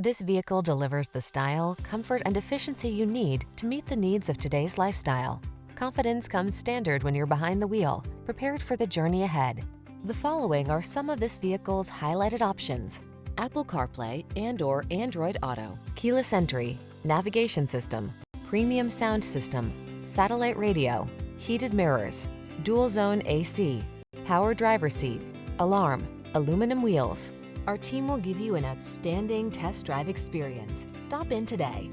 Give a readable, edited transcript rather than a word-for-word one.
This vehicle delivers the style, comfort, and efficiency you need to meet the needs of today's lifestyle. Confidence comes standard when you're behind the wheel, prepared for the journey ahead. The following are some of this vehicle's highlighted options: Apple CarPlay and/or Android Auto, keyless entry, navigation system, premium sound system, satellite radio, heated mirrors, dual zone AC, power driver seat, alarm, aluminum wheels. Our team will give you an outstanding test drive experience. Stop in today.